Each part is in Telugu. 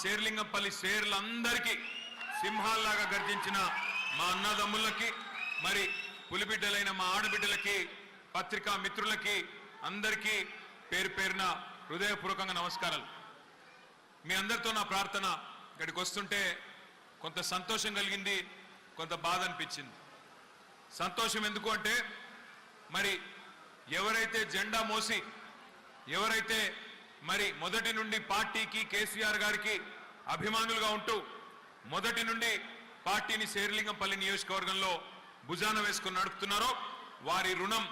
శేర్లింగంపల్లి శేర్లందరికీ సింహాల్లాగా గర్జించిన మా అన్నదమ్ములకి మరి పులిబిడ్డలైన మా ఆడబిడ్డలకి పత్రికా మిత్రులకి అందరికీ పేరు పేరున హృదయపూర్వకంగా నమస్కారాలు. మీ అందరితో నా ప్రార్థన, ఇక్కడికి వస్తుంటే కొంత సంతోషం కలిగింది, కొంత బాధ అనిపించింది. సంతోషం ఎందుకు అంటే మరి ఎవరైతే జెండా మోసి ఎవరైతే మరి మొదటి నుండి పార్టీకి కేసీఆర్ గారికి అభిమానులుగా ఉంటూ మొదటి నుండి పార్టీని శేర్లింగంపల్లి నియోజకవర్గంలో భుజాన వేసుకుని నడుపుతున్నారో వారి రుణం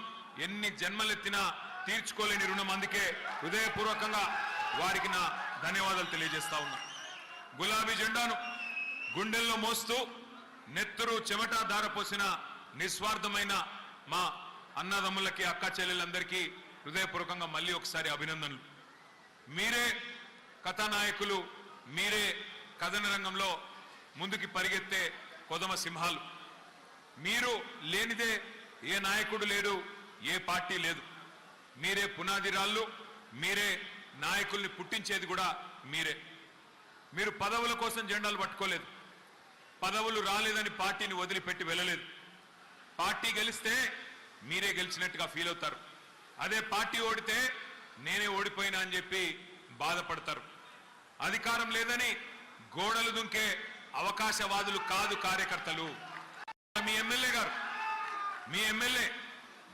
ఎన్ని జన్మలెత్తినా తీర్చుకోలేని రుణం. అందుకే హృదయపూర్వకంగా వారికి నా ధన్యవాదాలు తెలియజేస్తా ఉన్నా. గులాబీ జెండాను గుండెల్లో మోస్తూ నెత్తురు చెమట ధారపోసిన నిస్వార్థమైన మా అన్నదమ్ములకి అక్క చెల్లెలందరికీ హృదయపూర్వకంగా మళ్ళీ ఒకసారి అభినందనలు. మీరే కథానాయకులు, మీరే కథన రంగంలో ముందుకి పరిగెత్తే కొదమ సింహాలు. మీరు లేనిదే ఏ నాయకుడు లేడు, ఏ పార్టీ లేదు. మీరే పునాది రాళ్ళు, మీరే నాయకుల్ని పుట్టించేది కూడా మీరే. మీరు పదవుల కోసం జెండాలు పట్టుకోలేదు, పదవులు రాలేదని పార్టీని వదిలిపెట్టి వెళ్ళలేదు. పార్టీ గెలిస్తే మీరే గెలిచినట్టుగా ఫీల్ అవుతారు. అదే పార్టీ ఓడితే నేనే ఓడిపోయినా అని చెప్పి బాధపడతారు. అధికారం లేదని గోడలు దుంకే అవకాశవాదులు కాదు కార్యకర్తలు. మీ ఎమ్మెల్యే గారు, మీ ఎమ్మెల్యే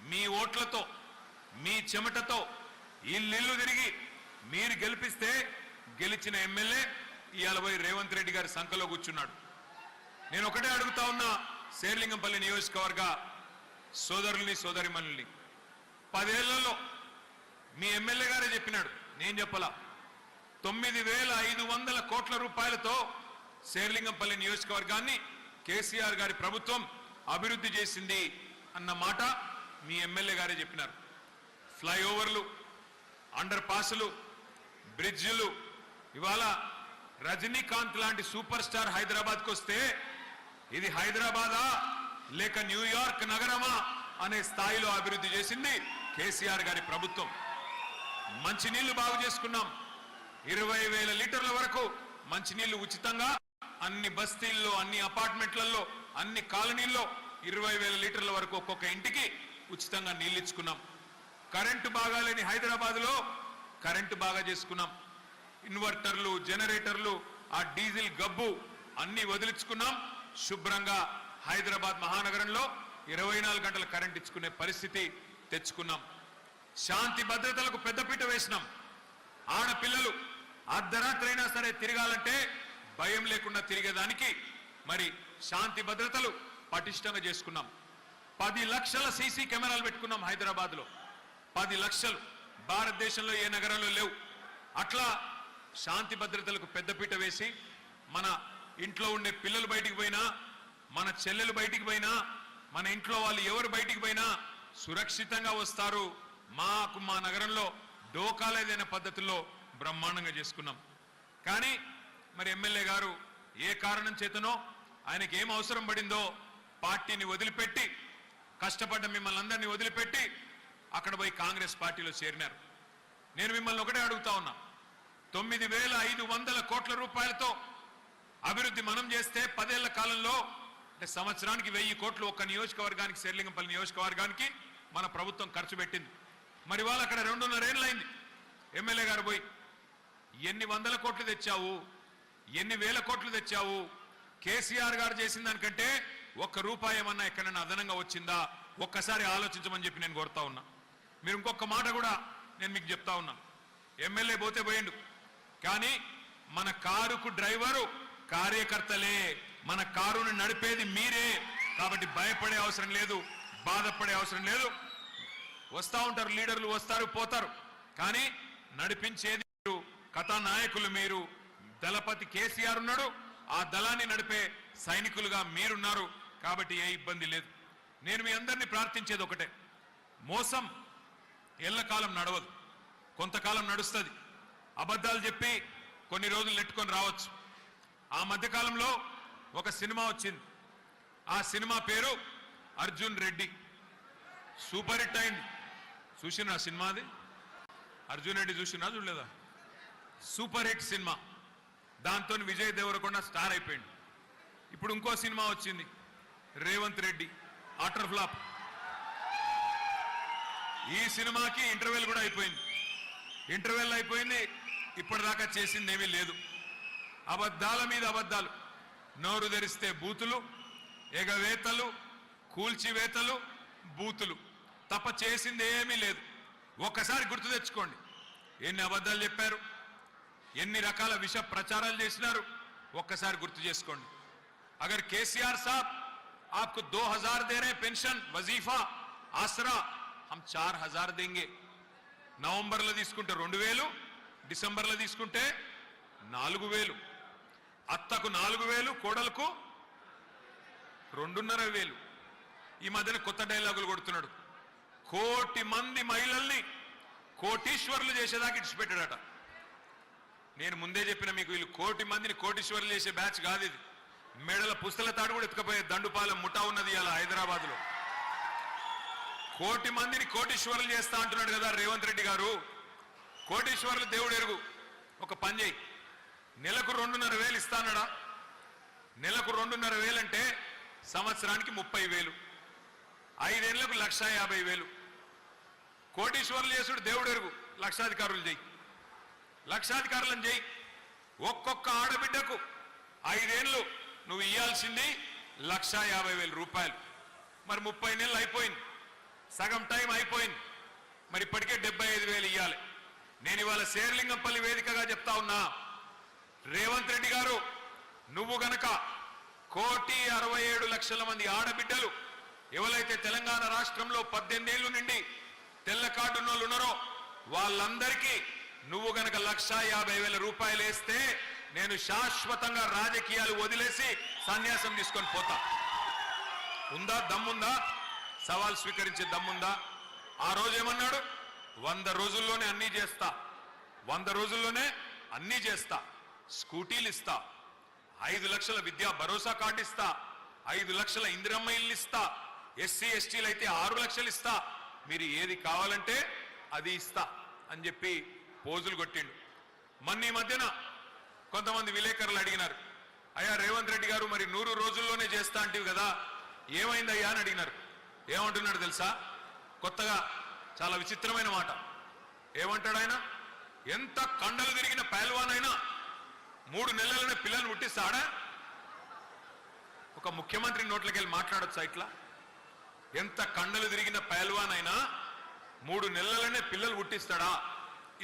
మీ ఓట్లతో మీ చెమటతో ఇల్లు తిరిగి మీరు గెలిపిస్తే గెలిచిన ఎమ్మెల్యే ఇవాళ పోయి రేవంత్ రెడ్డి గారి సంఖలో కూర్చున్నాడు. నేను ఒకటే అడుగుతా ఉన్నా శేర్లింగంపల్లి నియోజకవర్గ సోదరుల్ని సోదరిమణుల్ని, 10 ఏళ్లలో మీ ఎమ్మెల్యే గారే చెప్పినాడు, నేను చెప్పలా, 9,500 కోట్ల రూపాయలతో శేర్లింగంపల్లి నియోజకవర్గాన్ని కేసీఆర్ గారి ప్రభుత్వం అభివృద్ధి చేసింది అన్న మాట మీ ఎమ్మెల్యే గారే చెప్పినారు. ఫ్లైఓవర్లు, అండర్ పాసులు, బ్రిడ్జిలు, ఇవాళ రజనీకాంత్ లాంటి సూపర్ స్టార్ హైదరాబాద్కి వస్తే ఇది హైదరాబాదా లేక న్యూయార్క్ నగరమా అనే స్థాయిలో అభివృద్ధి చేసింది కేసీఆర్ గారి ప్రభుత్వం. మంచినీళ్లు బాగు చేసుకున్నాం. 20,000 లీటర్ల వరకు మంచినీళ్లు ఉచితంగా అన్ని బస్తీల్లో, అన్ని అపార్ట్మెంట్లలో, అన్ని కాలనీల్లో 20,000 లీటర్ల వరకు ఒక్కొక్క ఇంటికి ఉచితంగా నీళ్లు ఇచ్చుకున్నాం. కరెంటు బాగాలేని హైదరాబాద్లో కరెంటు బాగా చేసుకున్నాం. ఇన్వర్టర్లు, జనరేటర్లు, ఆ డీజిల్ గబ్బు అన్ని వదిలించుకున్నాం. శుభ్రంగా హైదరాబాద్ మహానగరంలో 24 గంటల కరెంట్ ఇచ్చుకునే పరిస్థితి తెచ్చుకున్నాం. శాంతి భద్రతలకు పెద్దపీట వేసినాం. ఆడపిల్లలు అర్ధరాత్రి అయినా సరే తిరగాలంటే భయం లేకుండా తిరిగేదానికి మరి శాంతి భద్రతలు పటిష్టంగా చేసుకున్నాం. 10 లక్షల సీసీ కెమెరాలు పెట్టుకున్నాం హైదరాబాద్లో. 10 లక్షలు భారతదేశంలో ఏ నగరంలో లేవు. అట్లా శాంతి భద్రతలకు పెద్దపీట వేసి మన ఇంట్లో ఉండే పిల్లలు బయటికి పోయినా, మన చెల్లెలు బయటికి పోయినా, మన ఇంట్లో వాళ్ళు ఎవరు బయటికి పోయినా సురక్షితంగా వస్తారు. మాకు మా నగరంలో డోకాలేదైన పద్ధతుల్లో బ్రహ్మాండంగా చేసుకున్నాం. కానీ మరి ఎమ్మెల్యే గారు ఏ కారణం చేతనో ఆయనకి ఏం అవసరం పడిందో పార్టీని వదిలిపెట్టి, కష్టపడ్డ మిమ్మల్ని అందరినీ వదిలిపెట్టి అక్కడ పోయి కాంగ్రెస్ పార్టీలో చేరినారు. నేను మిమ్మల్ని ఒకటే అడుగుతా ఉన్నా, 9,500 కోట్ల రూపాయలతో అభివృద్ధి మనం చేస్తే 10 ఏళ్ల కాలంలో అంటే సంవత్సరానికి 1000 కోట్లు ఒక్క నియోజకవర్గానికి, శేర్లింగంపల్లి నియోజకవర్గానికి మన ప్రభుత్వం ఖర్చు పెట్టింది. మరి వాళ్ళు అక్కడ 2.5 ఏళ్ళైంది ఎమ్మెల్యే గారు పోయి. ఎన్ని వందల కోట్లు తెచ్చావు, ఎన్ని వేల కోట్లు తెచ్చావు? కేసీఆర్ గారు చేసిన దానికంటే ఒక్క రూపాయి ఏమన్నా ఎక్కడైనా అదనంగా వచ్చిందా? ఒక్కసారి ఆలోచించమని చెప్పి నేను కోరుతా ఉన్నా. మీరు ఇంకొక మాట కూడా నేను మీకు చెప్తా ఉన్నా, ఎమ్మెల్యే పోతే పోయిండు, కానీ మన కారుకు డ్రైవరు కార్యకర్తలే, మన కారును నడిపేది మీరే. కాబట్టి భయపడే అవసరం లేదు, బాధపడే అవసరం లేదు. వస్తూ ఉంటారు లీడర్లు, వస్తారు పోతారు, కానీ నడిపించేది మీరు, కథానాయకులు మీరు. దళపతి కేసీఆర్ ఉన్నాడు, ఆ దళాన్ని నడిపే సైనికులుగా మీరున్నారు. కాబట్టి ఏ ఇబ్బంది లేదు. నేను మీ అందరినీ ప్రార్థించేది ఒకటే, మోసం ఎల్లకాలం నడవదు, కొంతకాలం నడుస్తుంది. అబద్ధాలు చెప్పి కొన్ని రోజులు నెట్టుకొని రావచ్చు. ఆ మధ్యకాలంలో ఒక సినిమా వచ్చింది, ఆ సినిమా పేరు అర్జున్ రెడ్డి. సూపర్ హిట్ అయింది. చూసినా సినిమా? అది అర్జున్ రెడ్డి చూసినా చూడలేదా? Super hit cinema. దాంతో విజయ్ దేవరకొండ స్టార్ అయిపోయింది. ఇప్పుడు ఇంకో సినిమా వచ్చింది రేవంత్ రెడ్డి, అటర్ ఫ్లాప్. ఈ సినిమాకి ఇంటర్వెల్ కూడా అయిపోయింది. ఇంటర్వెల్ అయిపోయింది, ఇప్పటిదాకా చేసింది ఏమీ లేదు. అబద్ధాల మీద అబద్ధాలు, నోరు తెరిస్తే బూతులు, ఎగవేతలు, కూల్చివేతలు, బూతులు తప్ప చేసింది ఏమీ లేదు. ఒక్కసారి గుర్తు తెచ్చుకోండి, ఎన్ని అబద్ధాలు చెప్పారు, ఎన్ని రకాల విష ప్రచారాలు చేసినారు, ఒక్కసారి గుర్తు చేసుకోండి. అగర్ కేసీఆర్ సాబ్ आपको 2000 दे रहे पेंशन, वजीफा, आसरा, हम 4000 देंगे. నవంబర్లో తీసుకుంటే 2000, డిసెంబర్లో తీసుకుంటే 4000. అత్తకు 4000, కోడలకు 2500. ఈ మధ్యన కొత్త డైలాగులు కొడుతున్నాడు. 1 కోటి మంది మహిళల్ని కోటీశ్వర్లు చేసేదాకా ఇడిచిపెట్టాడట. నేను ముందే చెప్పిన మీకు, వీళ్ళు 1 కోటి మందిని కోటీశ్వర్లు చేసే బ్యాచ్ కాదు ఇది. మెడల పుస్తల తాడు కూడా ఎత్తుకపోయే దండుపాలెం ముఠా ఉన్నది ఇలా హైదరాబాద్ లో. 1 కోటి మందిని కోటీశ్వర్లు చేస్తా అంటున్నాడు కదా రేవంత్ రెడ్డి గారు. కోటీశ్వర్లు దేవుడు ఎరుగు. ఒక పని చేయి, నెలకు 2500 ఇస్తానడా? నెలకు 2500 అంటే సంవత్సరానికి 30,000, 5 ఏళ్లకు 1,50,000. కోటీశ్వర్లు చేసుడు దేవుడు ఎరుగు. లక్షాధికారులు చేయి, లక్షాధికారులను చేయి. ఒక్కొక్క ఆడబిడ్డకు 5 ఏళ్ళు నువ్వు ఇయ్యాల్సింది 1,50,000 రూపాయలు. మరి 30 నెలలు అయిపోయింది, సగం టైం అయిపోయింది. మరి ఇప్పటికే 75,000 ఇయ్యాలి. నేను ఇవాళ శేర్లింగంపల్లి వేదికగా చెప్తా ఉన్నా, రేవంత్ రెడ్డి గారు, నువ్వు గనక 1,67,00,000 మంది ఆడబిడ్డలు ఎవరైతే తెలంగాణ రాష్ట్రంలో 18 ఏళ్లు నుండి తెల్ల కార్డు ఉన్నోళ్ళు ఉన్నారో వాళ్ళందరికీ నువ్వు గనక 1,50,000 రూపాయలు వేస్తే నేను శాశ్వతంగా రాజకీయాలు వదిలేసి సన్యాసం తీసుకొని పోతా. ఉందా, దమ్ముందా? సవాల్ స్వీకరించే దమ్ముందా? ఆ రోజు ఏమన్నాడు? 100 రోజుల్లోనే అన్నీ చేస్తా, 100 రోజుల్లోనే అన్నీ చేస్తా. స్కూటీలు ఇస్తా, 5 లక్షల విద్యా భరోసా కార్డు ఇస్తా, 5 లక్షల ఇందిరమ్మ ఇల్లు ఇస్తా, ఎస్సీ ఎస్టీలు అయితే 6 లక్షలు ఇస్తా, మీరు ఏది కావాలంటే అది ఇస్తా అని చెప్పి పోజులు కొట్టిండు. ఈ మధ్యన కొంతమంది విలేకరులు అడిగినారు, అయ్యా రేవంత్ రెడ్డి గారు మరి 100 రోజుల్లోనే చేస్తా అంటివి కదా, ఏమైందయ్యా అని అడిగినారు. ఏమంటున్నాడు తెలుసా? కొత్తగా చాలా విచిత్రమైన మాట. ఏమంటాడు ఆయన? ఎంత కండలు తిరిగిన పైల్వాన్ అయినా 3 నెలలనే పిల్లల్ని పుట్టిస్తాడా? ఒక ముఖ్యమంత్రి నోట్లకి వెళ్ళి మాట్లాడొచ్చా ఇట్లా? ఎంత కండలు తిరిగిన పైల్వాన్ అయినా 3 నెలలనే పిల్లలు పుట్టిస్తాడా?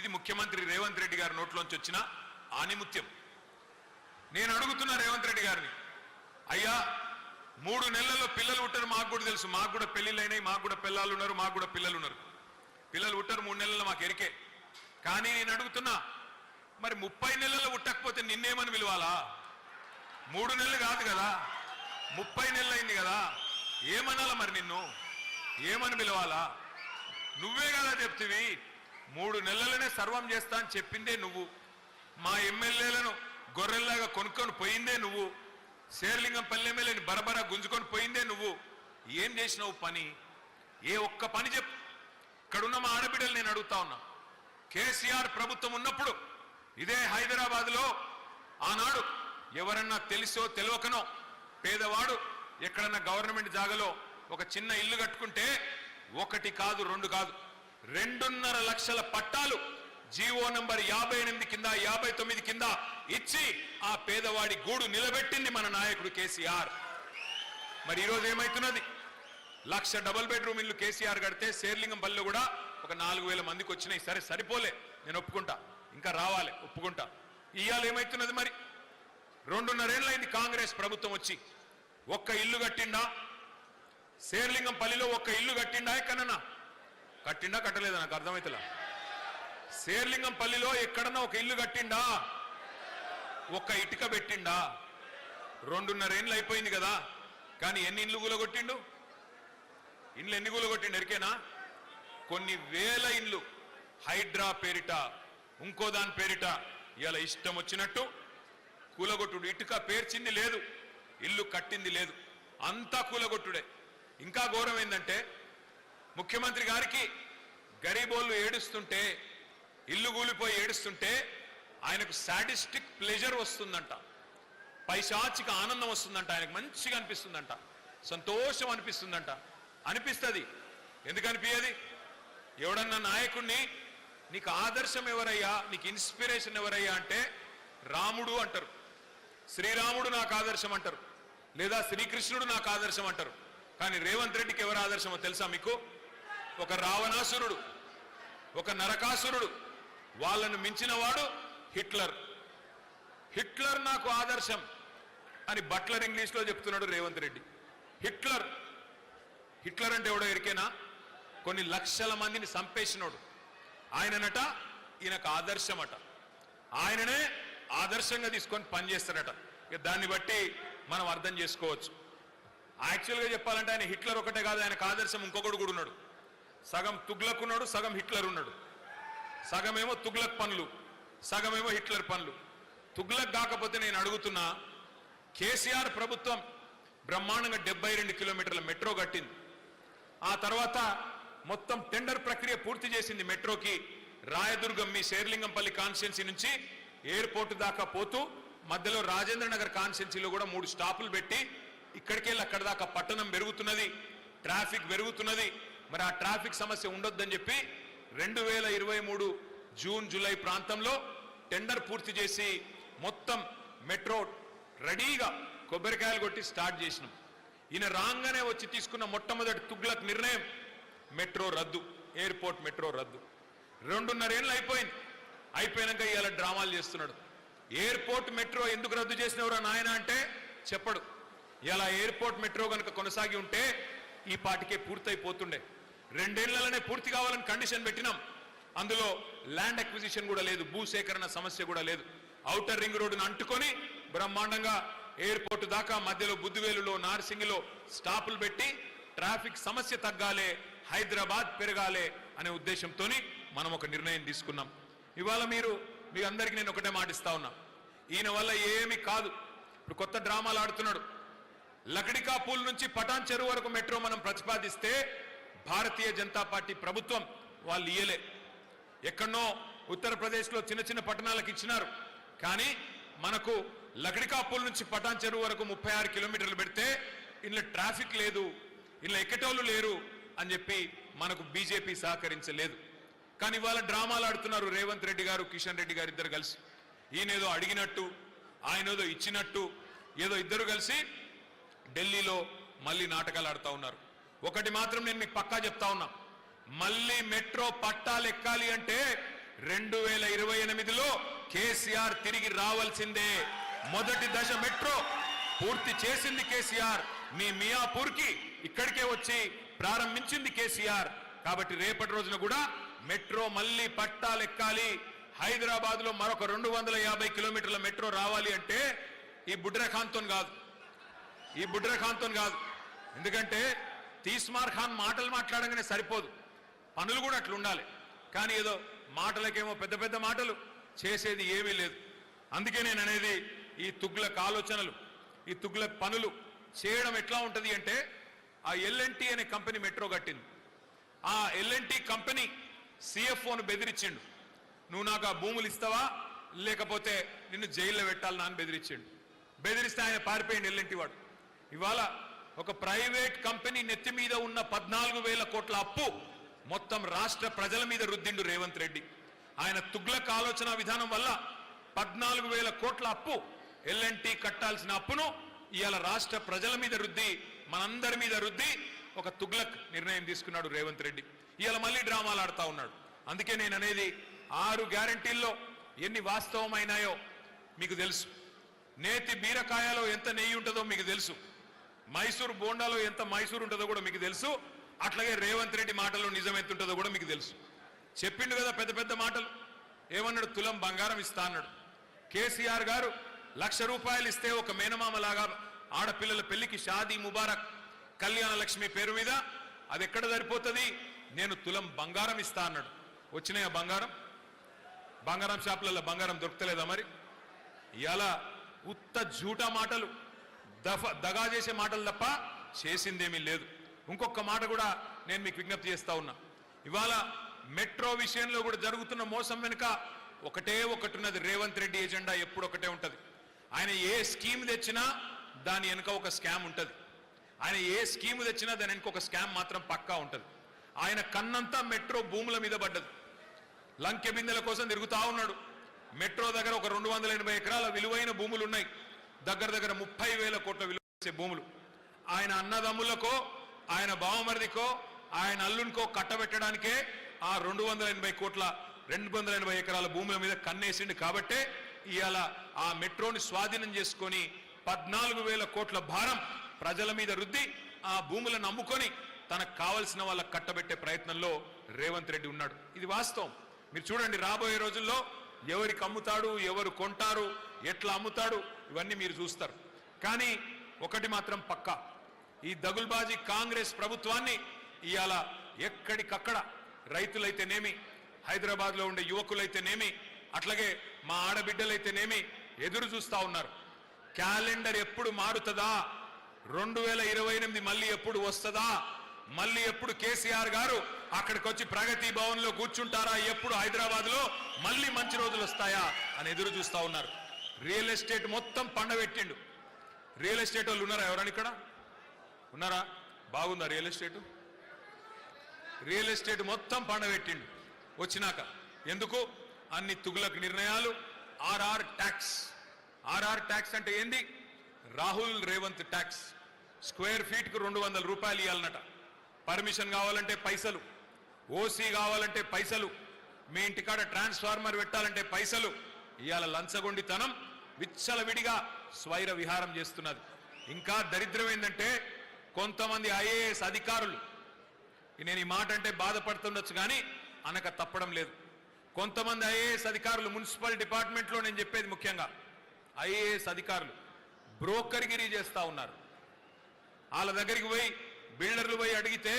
ఇది ముఖ్యమంత్రి రేవంత్ రెడ్డి గారి నోట్లోంచి వచ్చిన ఆనిముత్యం. నేను అడుగుతున్నా రేవంత్ రెడ్డి గారిని, అయ్యా 3 నెలల్లో పిల్లలు పుట్టరు మాకు కూడా తెలుసు, మాకు కూడా పెళ్లిళ్ళైనాయి, మాకు కూడా పిల్లలు ఉన్నారు, మాకు కూడా పిల్లలు ఉన్నారు. పిల్లలు పుట్టరు 3 నెలల్లో మాకు ఎరికే. కానీ నేను అడుగుతున్నా, మరి 30 నెలల్లో పుట్టకపోతే నిన్నేమని పిలవాలా? 3 నెలలు కాదు కదా, 30 నెలలు అయింది కదా, ఏమనాలా? మరి నిన్ను ఏమని పిలవాలా? నువ్వే కదా చెప్తివి 3 నెలలనే సర్వం చేస్తా అని చెప్పిందే నువ్వు. మా ఎమ్మెల్యేలను గొర్రెల్లాగా కొనుక్కొని పోయిందే నువ్వు. శేర్లింగంపల్లి ఎమ్మెల్యేని బరబరా గుంజుకొని పోయిందే నువ్వు. ఏం చేసినావు పని? ఏ ఒక్క పని చెప్పు. ఇక్కడున్న మా ఆడబిడ్డలు నేను అడుగుతా ఉన్నా, కేసీఆర్ ప్రభుత్వం ఉన్నప్పుడు ఇదే హైదరాబాద్లో ఆనాడు ఎవరన్నా తెలిసో తెలియకనో పేదవాడు ఎక్కడన్నా గవర్నమెంట్ జాగాలో ఒక చిన్న ఇల్లు కట్టుకుంటే 1 కాదు 2 కాదు 2.5 లక్షల పట్టాలు జీవో నంబర్ 58 కింద 59 కింద ఇచ్చి ఆ పేదవాడి గూడు నిలబెట్టింది మన నాయకుడు కేసీఆర్. మరి ఈరోజు ఏమైతున్నది? 1,00,000 డబుల్ బెడ్రూమ్ ఇల్లు కేసీఆర్ కడితే శేర్లింగంపల్లిలో కూడా ఒక 4,000 మందికి వచ్చినాయి. సరే సరిపోలే, నేను ఒప్పుకుంటా, ఇంకా రావాలి, ఒప్పుకుంటా. ఇవాళ ఏమైతున్నది? మరి 2.5 ఏళ్ళైంది కాంగ్రెస్ ప్రభుత్వం వచ్చి. ఒక్క ఇల్లు కట్టిండా? శేర్లింగంపల్లిలో ఒక్క ఇల్లు కట్టిండా? ఎక్కడన్నా కట్టిండా కట్టలేదా? నాకు అర్థమైతలా. శేర్లింగంపల్లిలో ఎక్కడన్నా ఒక ఇల్లు కట్టిండా? ఒక్క ఇటుక పెట్టిండా? 2.5 ఏళ్ళు అయిపోయింది కదా, కానీ ఎన్ని ఇండ్లు కూలగొట్టిండు? ఇండ్లు ఎన్ని కూలగొట్టిండు ఎరికేనా? కొన్ని వేల ఇండ్లు హైడ్రా పేరిట, ఇంకో దాని పేరిట ఇలా ఇష్టం వచ్చినట్టు కూలగొట్టుడు. ఇటుక పేర్చింది లేదు, ఇల్లు కట్టింది లేదు, అంతా కూలగొట్టుడే. ఇంకా ఘోరం ఏంటంటే, ముఖ్యమంత్రి గారికి గరీబోళ్ళు ఏడుస్తుంటే, ఇల్లు కూలిపోయి ఏడుస్తుంటే ఆయనకు సాడిస్టిక్ ప్లెజర్ వస్తుందంట, పైశాచిక ఆనందం వస్తుందంట, ఆయనకు మంచిగా అనిపిస్తుందంట, సంతోషం అనిపిస్తుందంట. అనిపిస్తుంది. ఎందుకు అనిపించేది? ఎవడన్నా నాయకుడిని నీకు ఆదర్శం ఎవరయ్యా, నీకు ఇన్స్పిరేషన్ ఎవరయ్యా అంటే రాముడు అంటారు, శ్రీరాముడు నాకు ఆదర్శం అంటారు, లేదా శ్రీకృష్ణుడు నాకు ఆదర్శం అంటారు. కానీ రేవంత్ రెడ్డికి ఎవరు ఆదర్శమో తెలుసా మీకు? ఒక రావణాసురుడు, ఒక నరకాసురుడు, వాళ్ళను మించిన వాడు హిట్లర్. హిట్లర్ నాకు ఆదర్శం అని బట్లర్ ఇంగ్లీష్లో చెప్తున్నాడు రేవంత్ రెడ్డి. హిట్లర్ హిట్లర్ అంటే ఎవడో ఎరికేనా? కొన్ని లక్షల మందిని చంపేసినోడు ఆయననట. ఈయనకు ఆదర్శమట. ఆయననే ఆదర్శంగా తీసుకొని పనిచేస్తాడట. దాన్ని బట్టి మనం అర్థం చేసుకోవచ్చు. యాక్చువల్గా చెప్పాలంటే ఆయన హిట్లర్ ఒకటే కాదు, ఆయనకు ఆదర్శం ఇంకొకడు కూడా ఉన్నాడు. సగం తుగ్లక్ ఉన్నాడు, సగం హిట్లర్ ఉన్నాడు. సగమేమో తుగ్లక్ పనులు, సగమేమో హిట్లర్ పనులు. తుగ్లక్ కాకపోతే నేను అడుగుతున్నా, కేసీఆర్ ప్రభుత్వం బ్రహ్మాండంగా 72 కిలోమీటర్ల మెట్రో కట్టింది. ఆ తర్వాత మొత్తం టెండర్ ప్రక్రియ పూర్తి చేసింది మెట్రోకి. రాయదుర్గం మీ శేర్లింగంపల్లి కాన్స్టిట్యున్సీ నుంచి ఎయిర్పోర్ట్ దాకా పోతూ మధ్యలో రాజేంద్ర నగర్ కాన్స్టిట్యున్సీలో కూడా 3 స్టాపులు పెట్టి ఇక్కడికెళ్ళి అక్కడ దాకా పట్టణం పెరుగుతున్నది, ట్రాఫిక్ పెరుగుతున్నది. మరి ఆ ట్రాఫిక్ సమస్య ఉండొద్దని చెప్పి 2023 జూన్ జూలై ప్రాంతంలో టెండర్ పూర్తి చేసి మొత్తం మెట్రో రెడీగా కొబ్బరికాయలు కొట్టి స్టార్ట్ చేసినాం. ఈయన రాగానే వచ్చి తీసుకున్న మొట్టమొదటి తుగ్లక్ నిర్ణయం మెట్రో రద్దు, ఎయిర్పోర్ట్ మెట్రో రద్దు. 2.5 ఏళ్ళు అయిపోయింది. అయిపోయినాక ఇవాళ డ్రామాలు చేస్తున్నాడు. ఎయిర్పోర్ట్ మెట్రో ఎందుకు రద్దు చేసినవరా నాయన అంటే చెప్పడు. ఇలా ఎయిర్పోర్ట్ మెట్రో కనుక కొనసాగి ఉంటే ఈ పాటికే పూర్తయిపోతుండే. 2 ఏళ్లలోనే పూర్తి కావాలని కండిషన్ పెట్టినాం. అందులో ల్యాండ్ అక్విజిషన్ కూడా లేదు, భూసేకరణ సమస్య కూడా లేదు. ఔటర్ రింగ్ రోడ్డును అంటుకొని బ్రహ్మాండంగా ఎయిర్పోర్ట్ దాకా మధ్యలో బుద్దివేలులో నార్సింగిలో స్టాపులు పెట్టి ట్రాఫిక్ సమస్య తగ్గాలే, హైదరాబాద్ పెరగాలే అనే ఉద్దేశంతో మనం ఒక నిర్ణయం తీసుకున్నాం. ఇవాళ మీ అందరికీ నేను ఒకటే మాటిస్తా ఉన్నా, ఈయన వల్ల ఏమీ కాదు. ఇప్పుడు కొత్త డ్రామాలు ఆడుతున్నాడు. లకడికా పూల్ నుంచి పటాన్ చెరువు వరకు మెట్రో మనం ప్రతిపాదిస్తే భారతీయ జనతా పార్టీ ప్రభుత్వం వాళ్ళు ఇయ్యలే. ఎక్కడనో ఉత్తరప్రదేశ్లో చిన్న చిన్న పట్టణాలకు ఇచ్చినారు. కానీ మనకు లకడికా పూల్ నుంచి పటాన్ చెరువు వరకు 36 కిలోమీటర్లు పెడితే ఇందులో ట్రాఫిక్ లేదు, ఇందులో ఎక్కటోళ్ళు లేరు అని చెప్పి మనకు బీజేపీ సహకరించలేదు. కానీ ఇవాళ డ్రామాలు ఆడుతున్నారు రేవంత్ రెడ్డి గారు, కిషన్ రెడ్డి గారు ఇద్దరు కలిసి. ఈయనేదో అడిగినట్టు, ఆయనేదో ఇచ్చినట్టు, ఏదో ఇద్దరు కలిసి ఢిల్లీలో మళ్ళీ నాటకాలు ఆడుతూ ఉన్నారు. ఒకటి మాత్రం నేను మీకు పక్కా చెప్తా ఉన్నా, మళ్ళీ మెట్రో పట్టాలు ఎక్కాలి అంటే 2028లో కేసీఆర్ తిరిగి రావాల్సిందే. మొదటి దశ మెట్రో పూర్తి చేసింది కేసీఆర్. మీ మియాపూర్కి ఇక్కడికే వచ్చి ప్రారంభించింది కేసీఆర్. కాబట్టి రేపటి రోజున కూడా మెట్రో మళ్ళీ పట్టాలు ఎక్కాలి. హైదరాబాద్ లో మరొక 250 కిలోమీటర్ల మెట్రో రావాలి అంటే ఈ బుడ్రఖాన్తో కాదు, ఈ బుడ్రఖాన్తో కాదు. ఎందుకంటే తీస్మార్ ఖాన్ మాటలు మాట్లాడగానే సరిపోదు, పనులు కూడా అట్లా ఉండాలి. కానీ ఏదో మాటలకేమో పెద్ద పెద్ద మాటలు, చేసేది ఏమీ లేదు. అందుకే నేను అనేది, ఈ తుగ్లక్ ఆలోచనలు, ఈ తుగ్లక్ పనులు చేయడం ఎట్లా ఉంటుంది అంటే, ఆ ఎల్ఎన్టీ అనే కంపెనీ మెట్రో కట్టింది. ఆ ఎల్ఎన్టీ కంపెనీ సిఎఫ్ఓను బెదిరించిండు, నువ్వు నాకు ఆ భూములు ఇస్తావా లేకపోతే నిన్ను జైల్లో పెట్టాలని అని బెదిరించిండు. బెదిరిస్తే ఆయన పారిపోయింది ఎల్ఎన్టీ వాడు. ఇవాళ ఒక ప్రైవేట్ కంపెనీ నెత్తి మీద ఉన్న 14,000 కోట్ల అప్పు మొత్తం రాష్ట్ర ప్రజల మీద రుద్దిండు రేవంత్ రెడ్డి. ఆయన తుగ్లక్ ఆలోచన విధానం వల్ల 14,000 కోట్ల అప్పు, ఎల్ఎన్టీ కట్టాల్సిన అప్పును ఇవాళ రాష్ట్ర ప్రజల మీద రుద్ది, మనందరి మీద రుద్ది ఒక తుగ్లక్ నిర్ణయం తీసుకున్నాడు రేవంత్ రెడ్డి. ఇవాళ మళ్ళీ డ్రామాలు ఆడుతూ ఉన్నాడు. అందుకే నేను అనేది, 6 గ్యారంటీల్లో ఎన్ని వాస్తవమైనాయో మీకు తెలుసు. నేతి బీరకాయలో ఎంత నెయ్యి ఉంటుందో మీకు తెలుసు. మైసూరు బోండాలో ఎంత మైసూరు ఉంటుందో కూడా మీకు తెలుసు. అట్లాగే రేవంత్ రెడ్డి మాటల్లో నిజం ఎంత ఉంటుందో కూడా మీకు తెలుసు. చెప్పిండు కదా పెద్ద పెద్ద మాటలు. ఏమన్నాడు? తులం బంగారం ఇస్తా అన్నాడు. కేసీఆర్ గారు 1,00,000 రూపాయలు ఇస్తే ఒక మేనమామలాగా ఆడపిల్లల పెళ్లికి షాదీ ముబారక్ కళ్యాణ లక్ష్మి పేరు మీద అది ఎక్కడ సరిపోతుంది, నేను తులం బంగారం ఇస్తా అన్నాడు. వచ్చినాయా బంగారం? బంగారం షాపులలో బంగారం దొరకలేదా? మరి ఇవాళ ఉత్త జూటా మాటలు, దగా చేసే మాటలు తప్ప చేసిందేమీ లేదు. ఇంకొక మాట కూడా నేను మీకు విజ్ఞప్తి చేస్తా ఉన్నా. ఇవాళ మెట్రో విషయంలో కూడా జరుగుతున్న మోసం వెనుక ఒకటే ఒకటి ఉన్నది, రేవంత్ రెడ్డి ఎజెండా ఎప్పుడు ఒకటే ఉంటుంది. ఆయన ఏ స్కీమ్ తెచ్చినా దాని వెనుక ఒక స్కామ్ ఉంటుంది. ఆయన ఏ స్కీమ్ తెచ్చినా దాని వెనుక ఒక స్కామ్ మాత్రం పక్కా ఉంటుంది. ఆయన కన్నంతా మెట్రో భూముల మీద పడ్డది. లంకె బిందెల కోసం తిరుగుతా ఉన్నాడు. మెట్రో దగ్గర ఒక 280 ఎకరాల విలువైన భూములు ఉన్నాయి. దగ్గర దగ్గర 30,000 కోట్ల విలువ చేసే భూములు. ఆయన అన్నదమ్ములకో, ఆయన బావమరిదికో, ఆయన అల్లునికో కట్టబెట్టడానికే ఆ 280 ఎకరాల భూముల మీద కన్నేసిండు. కాబట్టే ఇవాళ ఆ మెట్రోని స్వాధీనం చేసుకొని 14,000 కోట్ల భారం ప్రజల మీద రుద్ది ఆ భూములను అమ్ముకొని తనకు కావలసిన వాళ్ళకు కట్టబెట్టే ప్రయత్నంలో రేవంత్ రెడ్డి ఉన్నాడు. ఇది వాస్తవం. మీరు చూడండి, రాబోయే రోజుల్లో ఎవరికి అమ్ముతాడు, ఎవరు కొంటారు, ఎట్లా అమ్ముతాడు, ఇవన్నీ మీరు చూస్తారు. కానీ ఒకటి మాత్రం పక్కా, ఈ దగుల్బాజీ కాంగ్రెస్ ప్రభుత్వాన్ని ఇవాళ ఎక్కడికక్కడ రైతులైతేనేమి, హైదరాబాద్లో ఉండే యువకులైతేనేమి, అట్లాగే మా ఆడబిడ్డలైతేనేమి ఎదురు చూస్తా ఉన్నారు. క్యాలెండర్ ఎప్పుడు మారుతుందా, 2028 మళ్ళీ ఎప్పుడు వస్తుందా, మళ్ళీ ఎప్పుడు కేసీఆర్ గారు అక్కడికి వచ్చి ప్రగతి భవన్ లో కూర్చుంటారా, ఎప్పుడు హైదరాబాద్ లో మళ్ళీ మంచి రోజులు వస్తాయా అని ఎదురు చూస్తా ఉన్నారు. రియల్ ఎస్టేట్ మొత్తం పండబెట్టిండు. రియల్ ఎస్టేట్ వాళ్ళు ఉన్నారా? ఎవరని ఇక్కడ ఉన్నారా? బాగుందా రియల్ ఎస్టేట్? రియల్ ఎస్టేట్ మొత్తం పండబెట్టిండు వచ్చినాక. ఎందుకు? అన్ని తుగులక్ నిర్ణయాలు. RR tax. ఆర్ఆర్ ట్యాక్స్ అంటే ఏంది? Rahul Revanth tax. Square feet కు 200 రూపాయలు ఇవ్వాలన్నట. పర్మిషన్ కావాలంటే పైసలు, ఓసీ కావాలంటే పైసలు, మీ ఇంటికాడ ట్రాన్స్ఫార్మర్ పెట్టాలంటే పైసలు. ఇవాళ లంచగొండితనం విచ్చలవిడిగా స్వైర విహారం చేస్తున్నది. ఇంకా దరిద్రం ఏంటంటే కొంతమంది ఐఏఎస్ అధికారులు, నేను ఈ మాట అంటే బాధపడుతుండొచ్చు కానీ అనక తప్పడం లేదు, కొంతమంది ఐఏఎస్ అధికారులు మున్సిపల్ డిపార్ట్మెంట్లో, నేను చెప్పేది ముఖ్యంగా ఐఏఎస్ అధికారులు బ్రోకర్గిరీ చేస్తూ ఉన్నారు. వాళ్ళ దగ్గరికి పోయి బిల్డర్లు పోయి అడిగితే,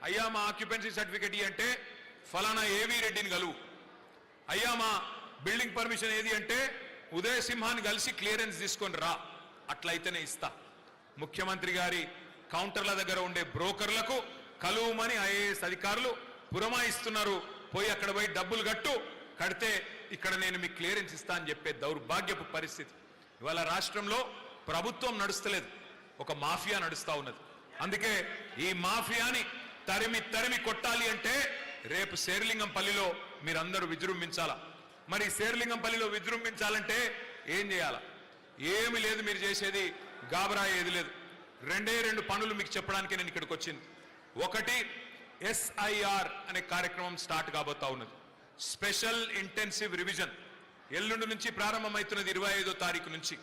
అయ్యా మా ఆక్యుపెన్సీ సర్టిఫికెట్ అంటే ఫలానా ఏవీ రెడ్డిని కలువు, అయ్యా మా బిల్డింగ్ పర్మిషన్ ఏది అంటే ఉదయ్ సింహాన్ని కలిసి క్లియరెన్స్ తీసుకొని రా, అట్లయితేనే ఇస్తా. ముఖ్యమంత్రి గారి కౌంటర్ల దగ్గర ఉండే బ్రోకర్లకు కలువమని ఐఏఎస్ అధికారులు పురమాయిస్తున్నారు. పోయి అక్కడ పోయి డబ్బులు కడితే ఇక్కడ నేను మీకు క్లియరెన్స్ ఇస్తా అని చెప్పే దౌర్భాగ్యపు పరిస్థితి. ఇవాళ రాష్ట్రంలో ప్రభుత్వం నడుస్తలేదు, ఒక మాఫియా నడుస్తా ఉన్నది. అందుకే ఈ మాఫియాని తరిమి కొట్టాలి అంటే రేపు శేర్లింగంపల్లిలో మీరందరూ విజృంభించాలా. మరి శేర్లింగంపల్లిలో విజృంభించాలంటే ఏం చేయాలా? ఏమి లేదు, మీరు చేసేది గాబరా ఏది లేదు. 2 పనులు మీకు చెప్పడానికి నేను ఇక్కడికి వచ్చింది. ఒకటి, SIR అనే కార్యక్రమం స్టార్ట్ కాబోతా ఉన్నది. స్పెషల్ ఇంటెన్సివ్ రివిజన్ ఎల్లుండి నుంచి ప్రారంభమవుతున్నది, 25వ తారీఖు నుంచి.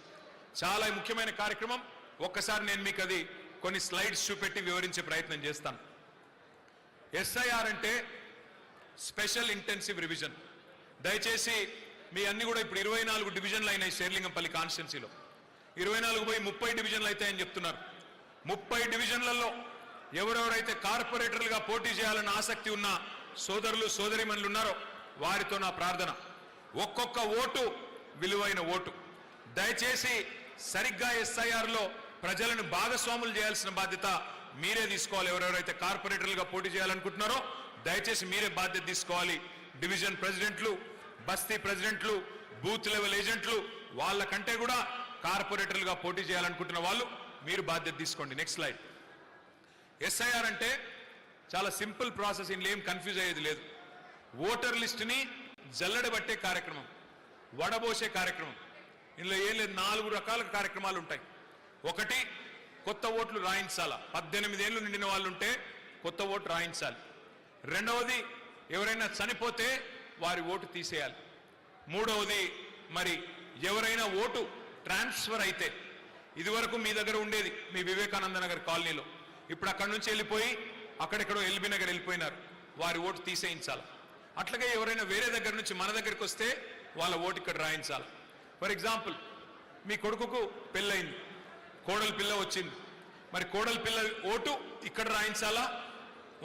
చాలా ముఖ్యమైన కార్యక్రమం. ఒక్కసారి నేను మీకు అది కొన్ని స్లైడ్స్ చూపెట్టి వివరించే ప్రయత్నం చేస్తాను. SIR అంటే స్పెషల్ ఇంటెన్సివ్ రివిజన్. దయచేసి మీ అన్ని కూడా ఇప్పుడు 24 డివిజన్లు అయినాయి శేర్లింగంపల్లి కాన్స్టిట్యున్సీలో. 24 పోయి 30 డివిజన్లు అవుతాయని చెప్తున్నారు. 30 డివిజన్లలో ఎవరెవరైతే కార్పొరేటర్లుగా పోటీ చేయాలన్న ఆసక్తి ఉన్న సోదరులు సోదరిమణులు ఉన్నారో వారితో నా ప్రార్థన, ఒక్కొక్క ఓటు విలువైన ఓటు. దయచేసి సరిగ్గా SIR లో ప్రజలను భాగస్వాములు చేయాల్సిన బాధ్యత మీరే తీసుకోవాలి. ఎవరెవరైతే కార్పొరేటర్లుగా పోటీ చేయాలనుకుంటున్నారో దయచేసి మీరే బాధ్యత తీసుకోవాలి. డివిజన్ ప్రెసిడెంట్లు, బస్తీ ప్రెసిడెంట్లు, బూత్ లెవెల్ ఏజెంట్లు, వాళ్ళకంటే కూడా కార్పొరేటర్లుగా పోటీ చేయాలనుకుంటున్న వాళ్ళు మీరు బాధ్యత తీసుకోండి. Next slide. SIR అంటే చాలా సింపుల్ ప్రాసెస్, ఇందులో ఏం కన్ఫ్యూజ్ అయ్యేది లేదు. ఓటర్ లిస్టుని జల్లెడబట్టే కార్యక్రమం, వడబోసే కార్యక్రమం. ఇందులో ఏం లేదు, 4 రకాల కార్యక్రమాలు ఉంటాయి. ఒకటి, కొత్త ఓట్లు రాయించాలా. 18 ఏళ్ళు నిండిన వాళ్ళు ఉంటే కొత్త ఓటు రాయించాలి. రెండవది, ఎవరైనా చనిపోతే వారి ఓటు తీసేయాలి. మూడవది, మరి ఎవరైనా ఓటు ట్రాన్స్ఫర్ అయితే, ఇదివరకు మీ దగ్గర ఉండేది మీ వివేకానంద నగర్ కాలనీలో, ఇప్పుడు అక్కడి నుంచి వెళ్ళిపోయి అక్కడెక్కడో ఎల్బీ నగర్ వెళ్ళిపోయినారు, వారి ఓటు తీసేయించాలి. అట్లాగే ఎవరైనా వేరే దగ్గర నుంచి మన దగ్గరికి వస్తే వాళ్ళ ఓటు ఇక్కడ రాయించాలి. ఫర్ ఎగ్జాంపుల్, మీ కొడుకుకు పెళ్ళయింది, కోడలు పిల్ల వచ్చింది, మరి కోడలు పిల్ల ఓటు ఇక్కడ రాయించాలా,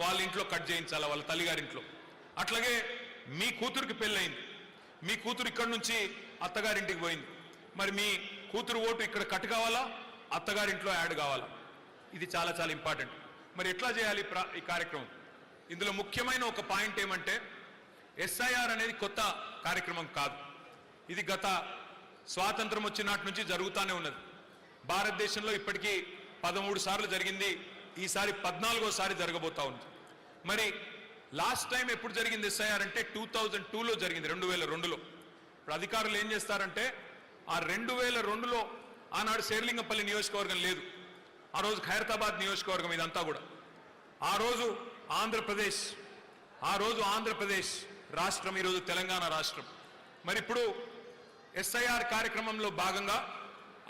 వాళ్ళ ఇంట్లో కట్ చేయించాలా, వాళ్ళ తల్లిగారింట్లో. అట్లాగే మీ కూతురికి పెళ్ళయింది, మీ కూతురు ఇక్కడ నుంచి అత్తగారింటికి పోయింది, మరి మీ కూతురు ఓటు ఇక్కడ కట్ కావాలా, అత్తగారింట్లో యాడ్ కావాలా. ఇది చాలా చాలా ఇంపార్టెంట్. మరి ఎట్లా చేయాలి ఈ కార్యక్రమం? ఇందులో ముఖ్యమైన ఒక పాయింట్ ఏమంటే, ఎస్ఐఆర్ అనేది కొత్త కార్యక్రమం కాదు. ఇది గత స్వాతంత్రం వచ్చినటి నుంచి జరుగుతూనే ఉన్నది. భారతదేశంలో ఇప్పటికీ 13 సార్లు జరిగింది. ఈసారి 14వ జరగబోతా ఉంది. మరి లాస్ట్ టైం ఎప్పుడు జరిగింది ఎస్ఐఆర్ అంటే 2002లో జరిగింది, 2002లో. ఇప్పుడు అధికారులు ఏం చేస్తారంటే ఆ 2002లో ఆనాడు శేర్లింగంపల్లి నియోజకవర్గం లేదు, ఆ రోజు ఖైరతాబాద్ నియోజకవర్గం ఇదంతా కూడా. ఆ రోజు ఆంధ్రప్రదేశ్ రాష్ట్రం, ఈరోజు తెలంగాణ రాష్ట్రం. మరి ఇప్పుడు ఎస్ఐఆర్ కార్యక్రమంలో భాగంగా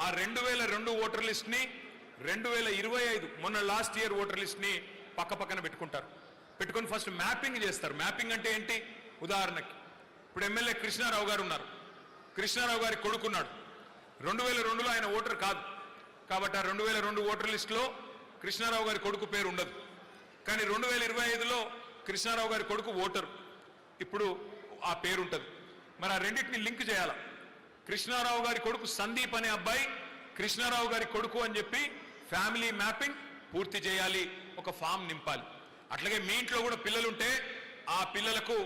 ఆ 2002 ఓటర్ లిస్ట్ని 2025 మొన్న లాస్ట్ ఇయర్ ఓటర్ లిస్ట్ని పక్కన పెట్టుకుంటారు. పెట్టుకొని ఫస్ట్ మ్యాపింగ్ చేస్తారు. మ్యాపింగ్ అంటే ఏంటి? ఉదాహరణకి ఇప్పుడు ఎమ్మెల్యే కృష్ణారావు గారు ఉన్నారు, కృష్ణారావు గారి కొడుకున్నాడు. 2002లో ఆయన ఓటర్ కాదు కాబట్టి ఆ 2002 ఓటర్ లిస్టులో కృష్ణారావు గారి కొడుకు పేరు ఉండదు. కానీ 2025లో కృష్ణారావు గారి కొడుకు ఓటరు, ఇప్పుడు ఆ పేరు ఉంటుంది. మరి ఆ రెండింటిని లింక్ చేయాల. కృష్ణారావు గారి కొడుకు సందీప్ అనే అబ్బాయి కృష్ణారావు గారి కొడుకు అని చెప్పి ఫ్యామిలీ మ్యాపింగ్ పూర్తి చేయాలి, ఒక ఫామ్ నింపాలి. అట్లాగే మీ ఇంట్లో కూడా పిల్లలుంటే ఆ పిల్లలకు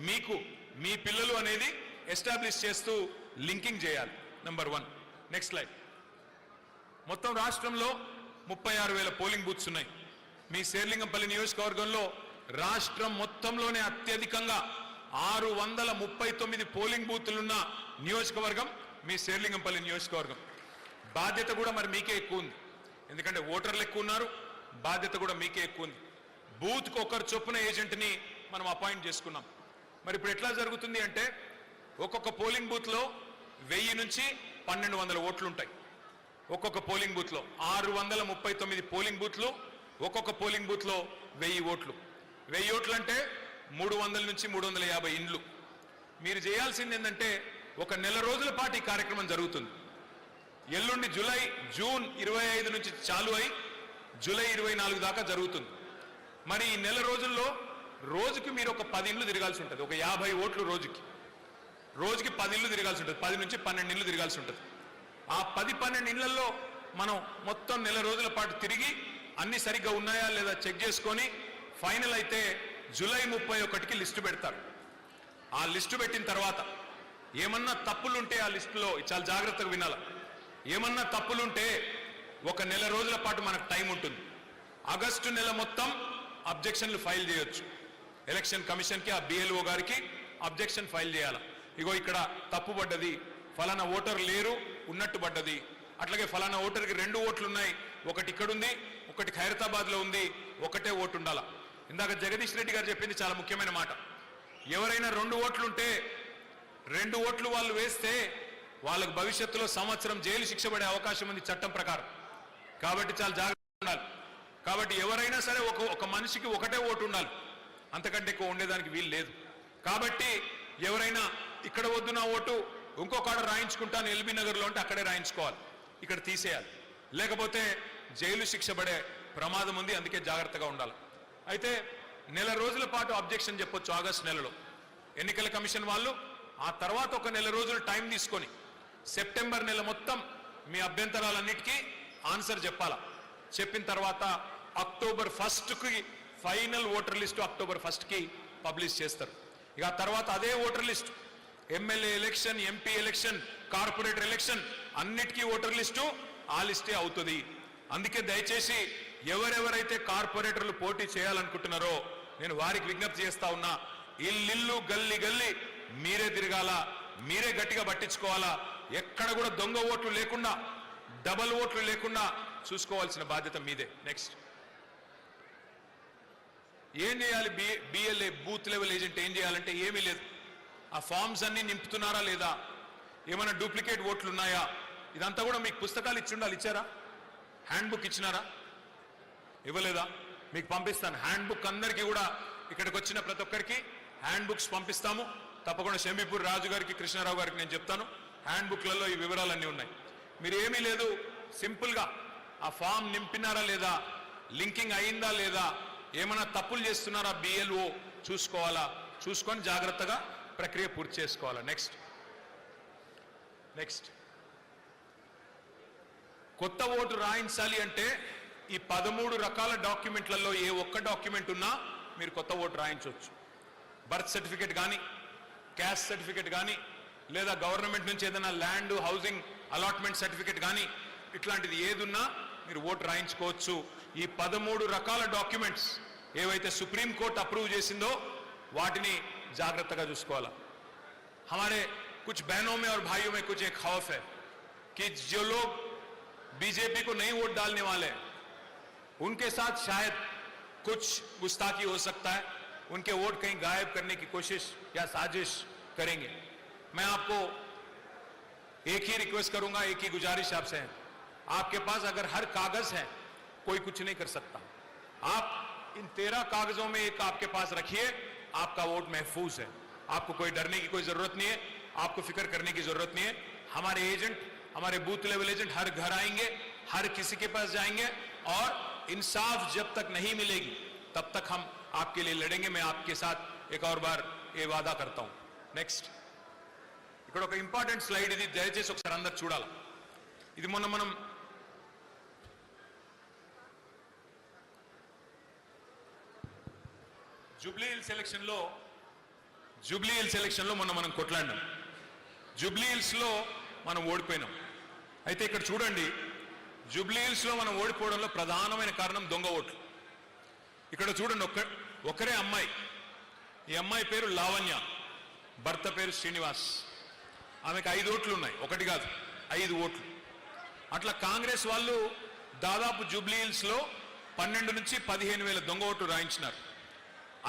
మీకు మీ పిల్లలు అనేది ఎస్టాబ్లిష్ చేస్తూ లింకింగ్ చేయాలి. నెంబర్ 1. Next slide. మొత్తం రాష్ట్రంలో 36,000 పోలింగ్ బూత్స్ ఉన్నాయి. మీ శేర్లింగంపల్లి నియోజకవర్గంలో రాష్ట్రం మొత్తంలోనే అత్యధికంగా 639 పోలింగ్ బూత్లున్న నియోజకవర్గం మీ శేర్లింగంపల్లి నియోజకవర్గం. బాధ్యత కూడా మరి మీకే ఎక్కువ ఉంది, ఎందుకంటే ఓటర్లు ఎక్కువ ఉన్నారు, బాధ్యత కూడా మీకే ఎక్కువ ఉంది. బూత్కు ఒకరు చొప్పున ఏజెంట్ని మనం అపాయింట్ చేసుకున్నాం. మరి ఇప్పుడు ఎట్లా జరుగుతుంది అంటే ఒక్కొక్క పోలింగ్ బూత్లో 1000 నుంచి 1200 ఓట్లు ఉంటాయి. ఒక్కొక్క పోలింగ్ బూత్లో 639 పోలింగ్ బూత్లు, ఒక్కొక్క పోలింగ్ బూత్లో 1000 ఓట్లు. 1000 ఓట్లు అంటే 300 నుంచి 350 ఇండ్లు. మీరు చేయాల్సింది ఏంటంటే ఒక నెల రోజుల పాటు ఈ కార్యక్రమం జరుగుతుంది. ఎల్లుండి జూన్ 25 నుంచి చాలు అయి జూలై 24 దాకా జరుగుతుంది. మరి ఈ నెల రోజుల్లో రోజుకి మీరు ఒక 10 ఇండ్లు తిరగాల్సి ఉంటుంది. ఒక 50 ఓట్లు రోజుకి 10 ఇండ్లు తిరగాల్సి ఉంటుంది. 10 నుంచి 12 ఇండ్లు తిరగాల్సి ఉంటుంది. ఆ 10-12 ఇండ్లలో మనం మొత్తం నెల రోజుల పాటు తిరిగి అన్ని సరిగ్గా ఉన్నాయా లేదా చెక్ చేసుకొని ఫైనల్ అయితే జూలై 31కి లిస్టు పెడతారు. ఆ లిస్టు పెట్టిన తర్వాత ఏమన్నా తప్పులుంటే ఆ లిస్టులో చాలా జాగ్రత్తగా వినాలి. ఏమన్నా తప్పులుంటే ఒక నెల రోజుల పాటు మనకు టైం ఉంటుంది. ఆగస్టు నెల మొత్తం అబ్జెక్షన్లు ఫైల్ చేయొచ్చు. ఎలక్షన్ కమిషన్కి ఆ బిఎల్ఓ గారికి అబ్జెక్షన్ ఫైల్ చేయాలి. ఇగో ఇక్కడ తప్పు పడ్డది, ఫలానా ఓటర్ లేరు, ఉన్నట్టు పడ్డది. అట్లాగే ఫలానా ఓటర్కి 2 ఓట్లు ఉన్నాయి, ఒకటి ఇక్కడుంది, ఒకటి ఖైరతాబాద్లో ఉంది, ఒకటే ఓటు ఉండాల. ఇందాక జగదీష్ రెడ్డి గారు చెప్పింది చాలా ముఖ్యమైన మాట. ఎవరైనా 2 ఓట్లుంటే 2 ఓట్లు వాళ్ళు వేస్తే వాళ్ళకు భవిష్యత్తులో సంవత్సరం జైలు శిక్ష పడే అవకాశం ఉంది చట్టం ప్రకారం. కాబట్టి చాలా జాగ్రత్తగా ఉండాలి. కాబట్టి ఎవరైనా సరే ఒక మనిషికి ఒకటే ఓటు ఉండాలి, అంతకంటే ఎక్కువ ఉండేదానికి వీలు లేదు. కాబట్టి ఎవరైనా ఇక్కడ వద్దు నా ఓటు ఇంకొకడ రాయించుకుంటాను ఎల్బీ నగర్లో అంటే అక్కడే రాయించుకోవాలి, ఇక్కడ తీసేయాలి, లేకపోతే జైలు శిక్ష పడే ప్రమాదం ఉంది. అందుకే జాగ్రత్తగా ఉండాలి. అయితే నెల రోజుల పాటు అబ్జెక్షన్ చెప్పొచ్చు ఆగస్టు నెలలో ఎన్నికల కమిషన్ వాళ్ళు. ఆ తర్వాత ఒక నెల రోజులు టైం తీసుకొని సెప్టెంబర్ నెల మొత్తం మీ అభ్యంతరాలన్నిటికీ ఆన్సర్ చెప్పాలా. చెప్పిన తర్వాత అక్టోబర్ 1కి ఫైనల్ ఓటర్ లిస్టు అక్టోబర్ 1కి పబ్లిష్ చేస్తారు. ఇక తర్వాత అదే voter list MLA election, MP election, corporator election అన్నిటికీ ఓటర్ లిస్టు ఆ లిస్టే అవుతుంది. అందుకే దయచేసి ఎవరెవరైతే కార్పొరేటర్లు పోటీ చేయాలనుకుంటున్నారో నేను వారికి విజ్ఞప్తి చేస్తా ఉన్నా, ఇల్లు గల్లీ గల్లీ మీరే తిరగాల, మీరే గట్టిగా పట్టించుకోవాలా. ఎక్కడ కూడా దొంగ ఓట్లు లేకుండా, డబల్ ఓట్లు లేకుండా చూసుకోవాల్సిన బాధ్యత మీదే. నెక్స్ట్ ఏం చేయాలి? బిఎల్ఏ బూత్ లెవెల్ ఏజెంట్ ఏం చేయాలంటే ఏమీ లేదు. ఆ ఫామ్స్ అన్ని నింపుతున్నారా లేదా, ఏమైనా డూప్లికేట్ ఓట్లు ఉన్నాయా, ఇదంతా కూడా మీకు పుస్తకాలు ఇచ్చి ఉండాలి. ఇచ్చారా? హ్యాండ్ బుక్ ఇచ్చినారా? ఇవ్వలేదా? మీకు పంపిస్తాను హ్యాండ్ బుక్. అందరికీ కూడా ఇక్కడికి వచ్చిన ప్రతి ఒక్కరికి హ్యాండ్ బుక్స్ పంపిస్తాము. తప్పకుండా షమీపూర్ రాజు గారికి, కృష్ణారావు గారికి నేను చెప్తాను. హ్యాండ్ బుక్లలో ఈ వివరాలన్నీ ఉన్నాయి. మీరు ఏమీ లేదు, సింపుల్గా ఆ ఫామ్ నింపినారా లేదా, లింకింగ్ అయిందా లేదా, ఏమైనా తప్పులు చేస్తున్నారా బిఎల్ఓ చూసుకోవాలా. చూసుకొని జాగ్రత్తగా ప్రక్రియ పూర్తి చేసుకోవాలా. నెక్స్ట్ కొత్త ఓటు రాయించాలి అంటే ఈ 13 రకాల డాక్యుమెంట్లలో ఏ ఒక్క డాక్యుమెంట్ ఉన్నా మీరు కొత్త ఓటు రాయించవచ్చు. బర్త్ సర్టిఫికేట్ కానీ, క్యాస్ట్ సర్టిఫికెట్ కానీ లేదా గవర్నమెంట్ నుంచి ఏదైనా ల్యాండ్ హౌసింగ్ అలాట్మెంట్ సర్టిఫికెట్ కానీ ఇట్లాంటిది ఏదున్నా మీరు ఓటు రాయించుకోవచ్చు. ఈ 13 రకాల డాక్యుమెంట్స్ ఏవైతే సుప్రీంకోర్టు అప్రూవ్ చేసిందో వాటిని జాగ్రత్తగా చూసుకోవాలా. हमारे कुछ बहनों में और भाइयों में कुछ एक खौफ है कि जो लोग बीजेपी को नहीं वोट डालने वाले उनके साथ शायद कुछ गुस्ताखी हो सकता है, उनके वोट कहीं गायब करने की कोशिश या साजिश करेंगे. मैं आपको एक ही रिक्वेस्ट करूंगा, एक ही गुजारिश आपसे है, आपके पास अगर हर कागज है कोई कुछ नहीं कर सकता. आप इन 13 कागजों में एक आपके पास रखिए, आपका वोट महफूज है. आपको कोई डरने की कोई जरूरत नहीं है, आपको फिक्र करने की जरूरत नहीं है. हमारे एजेंट, हमारे बूथ लेवल एजेंट हर घर आएंगे, हर किसी के पास जाएंगे और इंसाफ जब तक नहीं मिलेगी तब तक हम आपके लिए लड़ेंगे. मैं आपके साथ एक और बार ये वादा करता हूं. नेक्स्ट, ఇక్కడ ఒక ఇంపార్టెంట్ స్లైడ్, ఇది దయచేసి ఒకసారి అందరు చూడాలి. ఇది మొన్న మనం జూబ్లీ హిల్స్ ఎలక్షన్ లో మొన్న మనం కొట్లాడినాం. జూబ్లీ హిల్స్ లో మనం ఓడిపోయినాం. అయితే ఇక్కడ చూడండి, జూబ్లీ హిల్స్ లో మనం ఓడిపోవడంలో ప్రధానమైన కారణం దొంగ ఓట్లు. ఇక్కడ చూడండి, ఒకరే అమ్మాయి, ఈ అమ్మాయి పేరు లావణ్య, భర్త పేరు శ్రీనివాస్. ఆమెకు 5 ఓట్లు ఉన్నాయి, ఒకటి కాదు 5 ఓట్లు. అట్లా కాంగ్రెస్ వాళ్ళు దాదాపు జూబ్లీ హిల్స్ లో 12 నుంచి 15,000 దొంగ ఓట్లు రాయించినారు.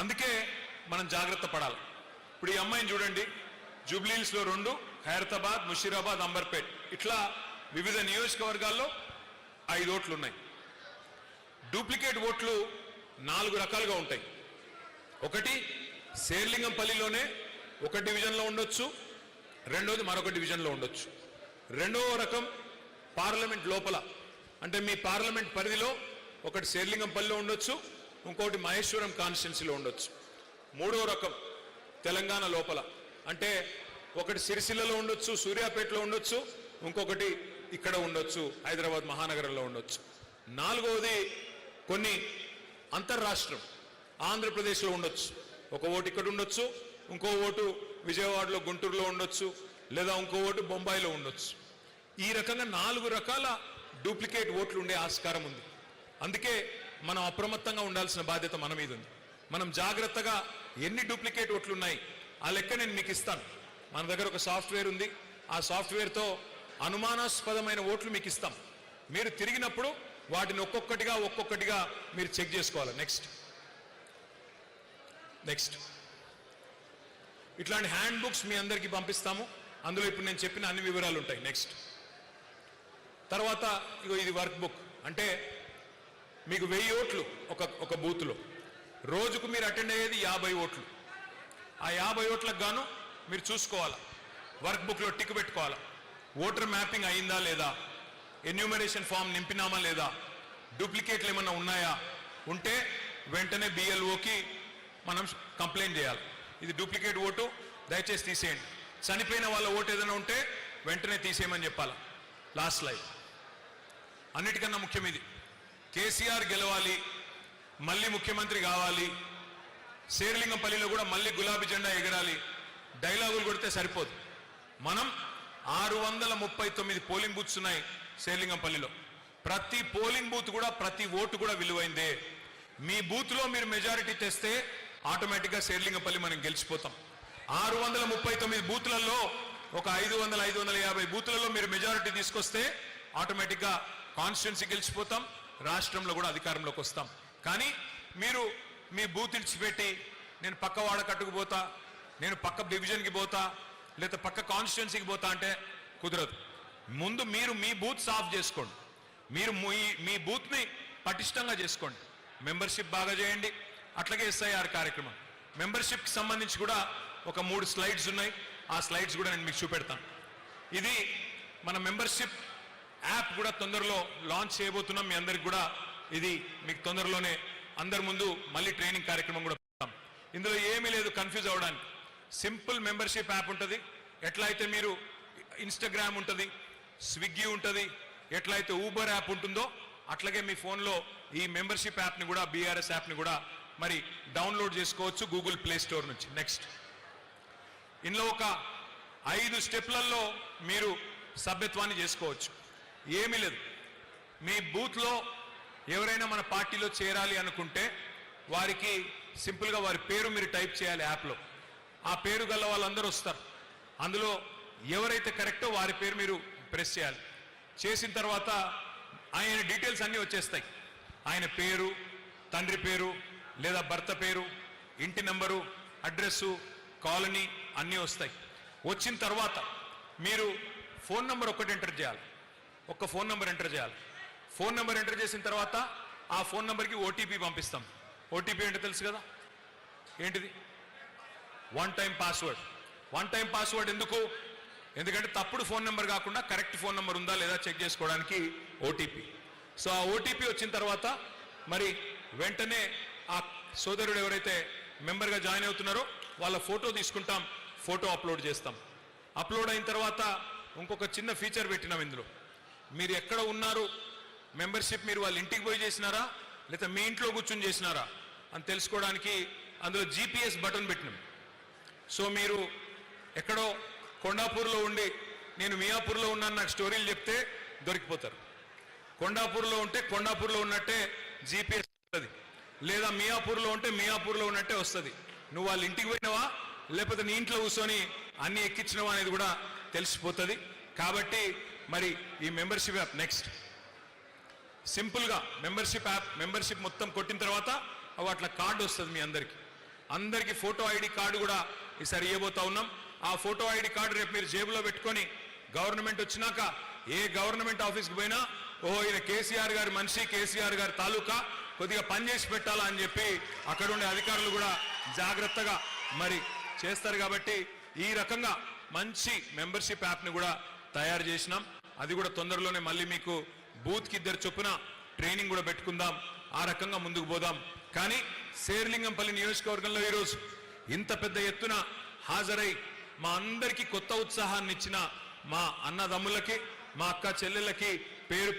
అందుకే మనం జాగ్రత్త పడాలి. ఇప్పుడు ఈ అమ్మాయిని చూడండి, జూబ్లీ హిల్స్ లో 2, ఖైరతాబాద్, ముషీరాబాద్, అంబర్పేట్, ఇట్లా వివిధ నియోజకవర్గాల్లో 5 ఓట్లు ఉన్నాయి. డూప్లికేట్ ఓట్లు 4 రకాలుగా ఉంటాయి. ఒకటి శేర్లింగంపల్లిలోనే ఒక డివిజన్లో ఉండొచ్చు, రెండోది మరొక డివిజన్లో ఉండొచ్చు. రెండవ రకం పార్లమెంట్ లోపల, అంటే మీ పార్లమెంట్ పరిధిలో ఒకటి శేర్లింగంపల్లిలో ఉండొచ్చు, ఇంకోటి మహేశ్వరం కాన్స్టిట్యున్సీలో ఉండొచ్చు. మూడో రకం తెలంగాణ లోపల, అంటే ఒకటి సిరిసిల్లలో ఉండొచ్చు, సూర్యాపేటలో ఉండొచ్చు, ఇంకొకటి ఇక్కడ ఉండొచ్చు, హైదరాబాద్ మహానగరంలో ఉండొచ్చు. నాలుగవది కొన్ని అంతర్రాష్ట్రం, ఆంధ్రప్రదేశ్లో ఉండొచ్చు, ఒక ఓటు ఇక్కడ ఉండొచ్చు, ఇంకో ఓటు విజయవాడలో గుంటూరులో ఉండొచ్చు, లేదా ఇంకో ఓటు బొంబాయిలో ఉండొచ్చు. ఈ రకంగా 4 రకాల డూప్లికేట్ ఓట్లు ఉండే ఆస్కారం ఉంది. అందుకే మనం అప్రమత్తంగా ఉండాల్సిన బాధ్యత మన మీద ఉంది. మనం జాగ్రత్తగా ఎన్ని డూప్లికేట్ ఓట్లు ఉన్నాయి ఆ లెక్క నేను మీకు ఇస్తాను. మన దగ్గర ఒక సాఫ్ట్వేర్ ఉంది, ఆ సాఫ్ట్వేర్తో అనుమానాస్పదమైన ఓట్లు మీకు ఇస్తాం. మీరు తిరిగినప్పుడు వాటిని ఒక్కొక్కటిగా మీరు చెక్ చేసుకోవాలి. నెక్స్ట్ ఇట్లాంటి హ్యాండ్ బుక్స్ మీ అందరికీ పంపిస్తాము. అందులో ఇప్పుడు నేను చెప్పిన అన్ని వివరాలు ఉంటాయి. నెక్స్ట్ తర్వాత ఇది వర్క్ బుక్, అంటే మీకు 1000 ఓట్లు ఒక బూత్లో, రోజుకు మీరు అటెండ్ అయ్యేది 50 ఓట్లు. ఆ 50 ఓట్లకు గాను మీరు చూసుకోవాలా, వర్క్ బుక్లో టిక్ పెట్టుకోవాలా, ఓటర్ మ్యాపింగ్ అయిందా లేదా, ఎన్యూమరేషన్ ఫామ్ నింపినామా లేదా, డూప్లికేట్లు ఏమన్నా ఉన్నాయా, ఉంటే వెంటనే BLOకి మనం కంప్లైంట్ చేయాలి. ఇది డూప్లికేట్ ఓటు, దయచేసి తీసేయండి. చనిపోయిన వాళ్ళ ఓటు ఏదైనా ఉంటే వెంటనే తీసేయమని చెప్పాలి. లాస్ట్ స్లైడ్, అన్నిటికన్నా ముఖ్యం ఇది. కేసీఆర్ గెలవాలి, మళ్ళీ ముఖ్యమంత్రి కావాలి, శేర్లింగంపల్లిలో కూడా మళ్ళీ గులాబీ జెండా ఎగరాలి, డైలాగులు కొడితే సరిపోదు. మనం 639 పోలింగ్ బూత్స్ ఉన్నాయి శేర్లింగంపల్లిలో. ప్రతి పోలింగ్ బూత్ కూడా, ప్రతి ఓటు కూడా విలువైందే. మీ బూత్లో మీరు మెజారిటీ తెస్తే ఆటోమేటిక్గా శేర్లింగంపల్లి మనం గెలిచిపోతాం. 639 బూత్లలో ఒక 500-550 బూత్లలో మీరు మెజారిటీ తీసుకొస్తే ఆటోమేటిక్గా కాన్స్టిట్యున్సీ గెలిచిపోతాం, రాష్ట్రంలో కూడా అధికారంలోకి వస్తాం. కానీ మీరు మీ బూత్ ఇడిచిపెట్టి నేను పక్క వాడకట్టుకు పోతా, నేను పక్క డివిజన్కి పోతా, లేదా పక్క కాన్స్టిట్యున్సీకి పోతా అంటే కుదరదు. ముందు మీరు మీ బూత్ సాఫ్ చేసుకోండి, మీరు మీ బూత్ని పటిష్టంగా చేసుకోండి, మెంబర్షిప్ బాగా చేయండి. అట్లాగే SIR కార్యక్రమం, మెంబర్షిప్కి సంబంధించి కూడా ఒక 3 స్లైడ్స్ ఉన్నాయి. ఆ స్లైడ్స్ కూడా నేను మీకు చూపెడతాను. ఇది మన మెంబర్షిప్ యాప్ కూడా తొందరలో లాంచ్ చేయబోతున్నాం. మీ అందరికి కూడా ఇది మీకు తొందరలోనే అందరి ముందు మళ్ళీ ట్రైనింగ్ కార్యక్రమం కూడా పెడతాం. ఇందులో ఏమీ లేదు కన్ఫ్యూజ్ అవ్వడానికి. సింపుల్ మెంబర్షిప్ యాప్ ఉంటుంది. ఎట్లా అయితే మీరు ఇన్స్టాగ్రామ్ ఉంటుంది, స్విగ్గీ ఉంటుంది, ఎట్లయితే ఊబర్ యాప్ ఉంటుందో అట్లాగే మీ ఫోన్లో ఈ మెంబర్షిప్ యాప్ని కూడా, BRS యాప్ని కూడా మరి డౌన్లోడ్ చేసుకోవచ్చు గూగుల్ ప్లే స్టోర్ నుంచి. నెక్స్ట్ ఇందులో ఒక 5 స్టెప్లలో మీరు సభ్యత్వాన్ని చేసుకోవచ్చు. ఏమీ లేదు, మీ బూత్లో ఎవరైనా మన పార్టీలో చేరాలి అనుకుంటే వారికి సింపుల్గా వారి పేరు మీరు టైప్ చేయాలి యాప్లో. ఆ పేరు గల వాళ్ళందరూ వస్తారు. అందులో ఎవరైతే కరెక్టో వారి పేరు మీరు ప్రెస్ చేయాలి. చేసిన తర్వాత ఆయన డీటెయిల్స్ అన్నీ వచ్చేస్తాయి. ఆయన పేరు, తండ్రి పేరు లేదా భర్త పేరు, ఇంటి నంబరు, అడ్రస్సు, కాలనీ అన్నీ వస్తాయి. వచ్చిన తర్వాత మీరు ఫోన్ నెంబర్ ఒకటి ఎంటర్ చేయాలి. ఒక్క ఫోన్ నెంబర్ ఎంటర్ చేయాలి. ఫోన్ నెంబర్ ఎంటర్ చేసిన తర్వాత ఆ ఫోన్ నెంబర్కి ఓటీపీ పంపిస్తాం. ఓటీపీ ఏంటో తెలుసు కదా, ఏంటిది? One time password. One time password ఎందుకు? ఎందుకంటే తప్పుడు ఫోన్ నెంబర్ కాకుండా కరెక్ట్ ఫోన్ నెంబర్ ఉందా లేదా చెక్ చేసుకోవడానికి ఓటీపీ. సో ఆ ఓటీపీ వచ్చిన తర్వాత మరి వెంటనే ఆ సోదరుడు ఎవరైతే మెంబర్గా జాయిన్ అవుతున్నారో వాళ్ళ ఫోటో తీసుకుంటాం, ఫోటో అప్లోడ్ చేస్తాం. అప్లోడ్ అయిన తర్వాత ఇంకొక చిన్న ఫీచర్ పెట్టినాం ఇందులో. మీరు ఎక్కడ ఉన్నారు, మెంబర్షిప్ మీరు వాళ్ళ ఇంటికి పోయి చేసినారా లేదా మీ ఇంట్లో కూర్చొని చేసినారా అని తెలుసుకోవడానికి అందులో జీపీఎస్ బటన్ పెట్టినాం. సో మీరు ఎక్కడో కొండాపూర్లో ఉండి నేను మియాపూర్లో ఉన్నాను నాకు స్టోరీలు చెప్తే దొరికిపోతారు. కొండాపూర్లో ఉంటే కొండాపూర్లో ఉన్నట్టే జీపీఎస్ వస్తుంది, లేదా మియాపూర్లో ఉంటే మియాపూర్లో ఉన్నట్టే వస్తుంది. నువ్వు వాళ్ళ ఇంటికి పోయినావా లేకపోతే నీ ఇంట్లో కూర్చొని అన్ని ఎక్కించినవా అనేది కూడా తెలిసిపోతుంది. కాబట్టి మరి ఈ మెంబర్షిప్ యాప్ నెక్స్ట్ సింపుల్గా మెంబర్షిప్ యాప్ మెంబర్షిప్ మొత్తం కొట్టిన తర్వాత అట్లా కార్డు వస్తుంది మీ అందరికీ ఫోటో ఐడి కార్డు కూడా ఈసారి ఇవ్వబోతా ఉన్నాం. ఆ ఫోటో ఐడి కార్డు రేపు మీరు జేబులో పెట్టుకొని గవర్నమెంట్ వచ్చినాక ఏ గవర్నమెంట్ ఆఫీస్కి పోయినా ఓహో ఈయన కేసీఆర్ గారి మనిషి, కేసీఆర్ గారి తాలూకా, కొద్దిగా పనిచేసి పెట్టాలా అని చెప్పి అక్కడ ఉండే అధికారులు కూడా జాగ్రత్తగా మరి చేస్తారు. కాబట్టి ఈ రకంగా మంచి మెంబర్షిప్ యాప్ని కూడా తయారు చేసినాం. అది కూడా తొందరలోనే మళ్ళీ మీకు బూత్కి 2 చొప్పున ట్రైనింగ్ కూడా పెట్టుకుందాం. ఆ రకంగా ముందుకు పోదాం. కానీ శేర్లింగంపల్లి నియోజకవర్గంలో ఈరోజు ఇంత పెద్ద ఎత్తున హాజరై మా అందరికీ కొత్త ఉత్సాహాన్ని ఇచ్చిన మా అన్నదమ్ములకి, మా అక్క చెల్లెళ్ళకి పేరు